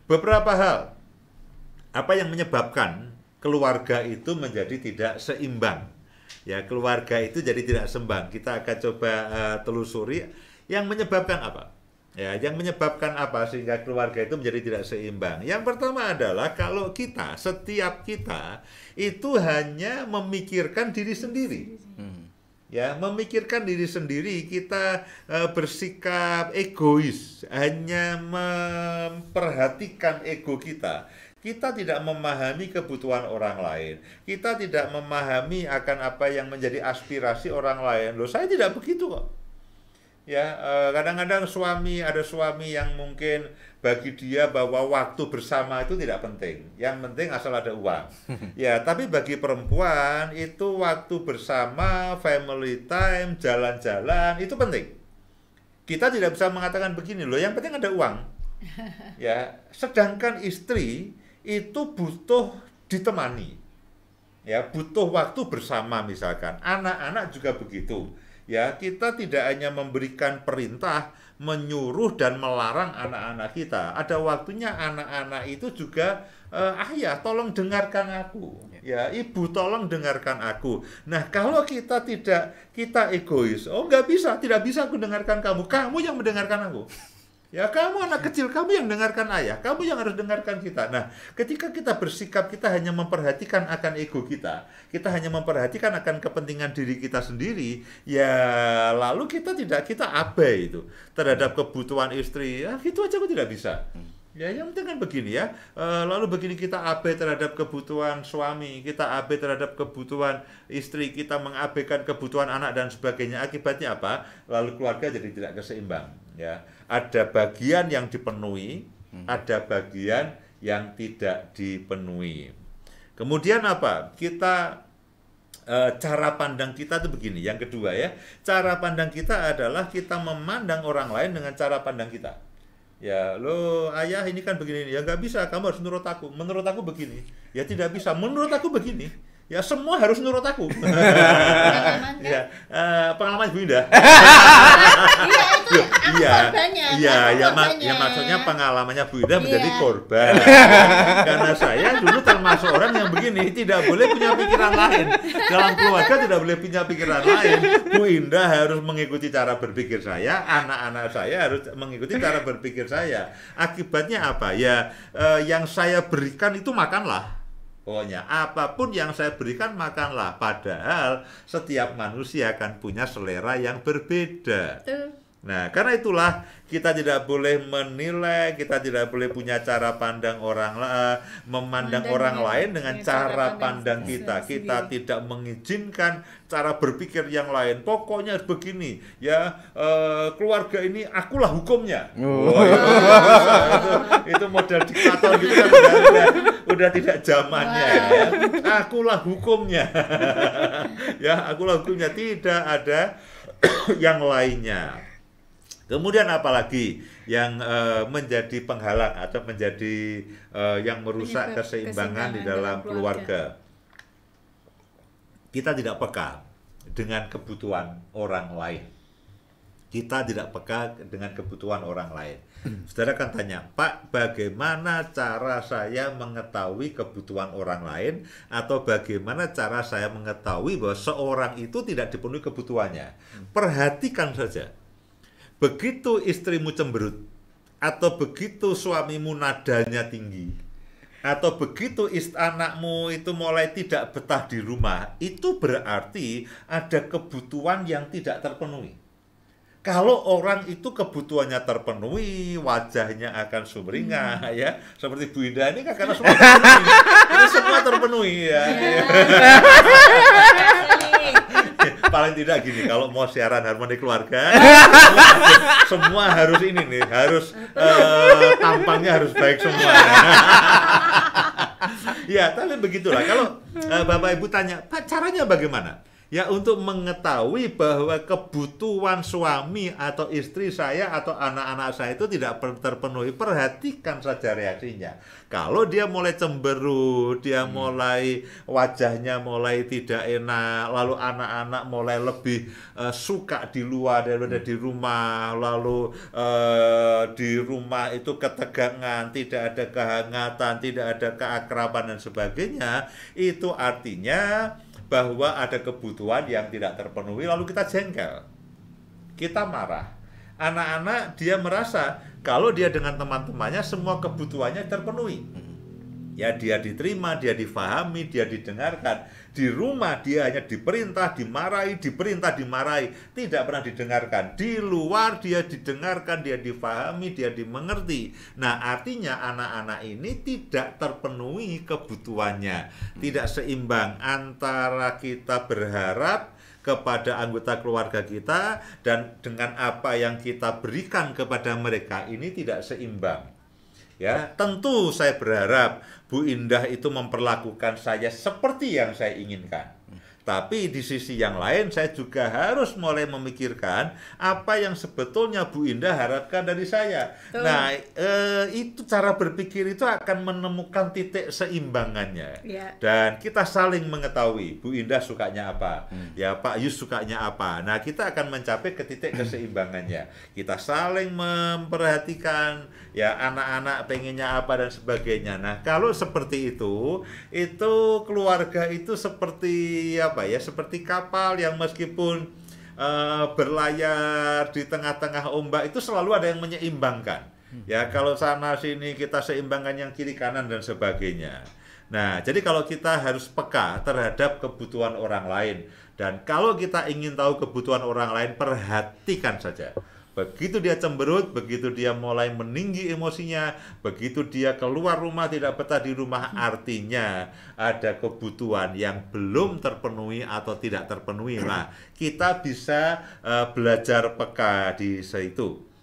beberapa hal apa yang menyebabkan keluarga itu menjadi tidak seimbang. Ya, keluarga itu jadi tidak seimbang. Kita akan coba telusuri yang menyebabkan apa. Ya, yang menyebabkan apa sehingga keluarga itu menjadi tidak seimbang. Yang pertama adalah kalau kita, setiap kita itu hanya memikirkan diri sendiri. Ya, memikirkan diri sendiri, kita bersikap egois, hanya memperhatikan ego kita. Kita tidak memahami kebutuhan orang lain. Kita tidak memahami akan apa yang menjadi aspirasi orang lain. Loh, saya tidak begitu kok. Ya, kadang-kadang ada suami yang mungkin bagi dia bahwa waktu bersama itu tidak penting. Yang penting asal ada uang. Ya, tapi bagi perempuan itu waktu bersama, family time, jalan-jalan itu penting. Kita tidak bisa mengatakan begini loh, yang penting ada uang. Ya, sedangkan istri itu butuh ditemani. Ya, butuh waktu bersama misalkan. Anak-anak juga begitu. Ya, kita tidak hanya memberikan perintah, menyuruh dan melarang anak-anak kita. Ada waktunya anak-anak itu juga ayah tolong dengarkan aku. Ya, ibu tolong dengarkan aku. Nah, kalau kita egois, oh nggak bisa, tidak bisa aku dengarkan kamu. Kamu yang mendengarkan aku. Ya, kamu anak kecil, kamu yang dengarkan ayah, kamu yang harus dengarkan kita. Nah, ketika kita bersikap, kita hanya memperhatikan akan ego kita hanya memperhatikan akan kepentingan diri kita sendiri, ya lalu kita abai itu terhadap kebutuhan istri. Ya, itu aja aku tidak bisa. Ya, yang penting kan begini ya, lalu begini kita abai terhadap kebutuhan suami, kita abai terhadap kebutuhan istri, kita mengabaikan kebutuhan anak dan sebagainya. Akibatnya apa? Lalu keluarga jadi tidak keseimbang. Ya, ada bagian yang dipenuhi, ada bagian yang tidak dipenuhi. Kemudian apa? Cara pandang kita itu begini. Yang kedua ya, cara pandang kita adalah kita memandang orang lain dengan cara pandang kita. Ya, lo ayah ini kan begini, ya nggak bisa, kamu harus menurut aku. Menurut aku begini, ya tidak bisa. Menurut aku begini, ya semua harus menurut aku. Pengalaman kan? Ya, pengalaman Bu Indah. Iya, maksudnya pengalamannya Bu Indah menjadi korban. Karena saya dulu termasuk orang yang begini, tidak boleh punya pikiran lain. Dalam keluarga tidak boleh punya pikiran lain. Bu Indah harus mengikuti cara berpikir saya, anak-anak saya harus mengikuti cara berpikir saya. Akibatnya apa? Ya, yang saya berikan itu makanlah. Pokoknya apapun yang saya berikan makanlah. Padahal setiap manusia akan punya selera yang berbeda. Nah, karena itulah kita tidak boleh menilai, kita tidak boleh punya cara pandang memandang orang lain dengan cara pandang kita. Kita tidak mengizinkan cara berpikir yang lain. Pokoknya begini, ya keluarga ini akulah hukumnya. Itu model diktator gitu kan udah tidak zamannya. Ya. Akulah hukumnya. Ya, akulah hukumnya, tidak ada yang lainnya. Kemudian apalagi yang menjadi penghalang atau menjadi yang merusak keseimbangan di dalam keluarga. Kita tidak peka dengan kebutuhan orang lain. Kita tidak peka dengan kebutuhan orang lain. Saudara kan tanya, Pak, bagaimana cara saya mengetahui kebutuhan orang lain, atau bagaimana cara saya mengetahui bahwa seorang itu tidak dipenuhi kebutuhannya? Perhatikan saja. Begitu istrimu cemberut, atau begitu suamimu nadanya tinggi, atau begitu anakmu itu mulai tidak betah di rumah, itu berarti ada kebutuhan yang tidak terpenuhi. Kalau orang itu kebutuhannya terpenuhi, wajahnya akan sumringah, ya. Seperti Bu Indah ini kan karena semua terpenuhi. Ini semua terpenuhi, ya. Paling tidak gini, kalau mau siaran harmoni keluarga, semua harus ini nih, harus tampangnya harus baik semua. Ya, tapi begitulah. Kalau Bapak Ibu tanya, Pak, caranya bagaimana? ya untuk mengetahui bahwa kebutuhan suami atau istri saya atau anak-anak saya itu tidak terpenuhi. Perhatikan saja reaksinya. Kalau dia mulai cemberut, dia mulai wajahnya mulai tidak enak, lalu anak-anak mulai lebih suka di luar daripada di rumah, lalu di rumah itu ketegangan, tidak ada kehangatan, tidak ada keakraban dan sebagainya, itu artinya bahwa ada kebutuhan yang tidak terpenuhi, lalu kita jengkel, kita marah. Anak-anak dia merasa kalau dia dengan teman-temannya semua kebutuhannya terpenuhi. Ya, dia diterima, dia difahami, dia didengarkan. Di rumah dia hanya diperintah, dimarahi, diperintah, dimarahi, tidak pernah didengarkan. Di luar dia didengarkan, dia difahami, dia dimengerti. Nah, artinya anak-anak ini tidak terpenuhi kebutuhannya, tidak seimbang antara kita berharap kepada anggota keluarga kita dan dengan apa yang kita berikan kepada mereka ini tidak seimbang. Ya, tentu saya berharap Bu Indah itu memperlakukan saya seperti yang saya inginkan. Tapi di sisi yang lain saya juga harus mulai memikirkan apa yang sebetulnya Bu Indah harapkan dari saya. Nah, itu cara berpikir itu akan menemukan titik seimbangannya. Dan kita saling mengetahui Bu Indah sukanya apa, ya Pak Yus sukanya apa. Nah, kita akan mencapai ke titik keseimbangannya. Kita saling memperhatikan ya anak-anak pengennya apa dan sebagainya. Nah, kalau seperti itu keluarga itu seperti apa ya, seperti kapal yang meskipun berlayar di tengah-tengah ombak itu selalu ada yang menyeimbangkan. Ya, kalau sana sini kita seimbangkan yang kiri kanan dan sebagainya. Nah, jadi kalau kita harus peka terhadap kebutuhan orang lain, dan kalau kita ingin tahu kebutuhan orang lain, perhatikan saja. Begitu dia cemberut, begitu dia mulai meninggi emosinya, begitu dia keluar rumah tidak betah di rumah, artinya ada kebutuhan yang belum terpenuhi atau tidak terpenuhi. Nah, kita bisa belajar peka di situ.